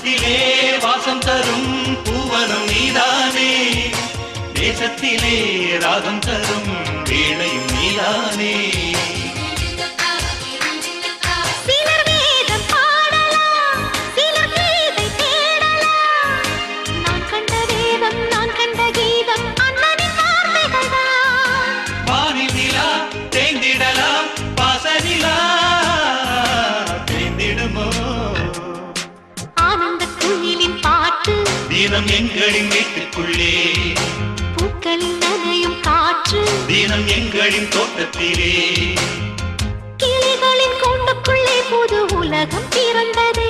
வாசத்திலே வாசம் தரும் பூவனம் நீதானே, தேசத்திலே ராகம் தரும் வீணையும் நீதானே. தினம் எங்களின் வீட்டுக்குள்ளே பூக்களின் நனையும் காற்று, தினம் எங்களின் தோட்டத்திலே கிளிகளின் கூண்டுக்குள்ளே புது உலகம் பிறந்தது.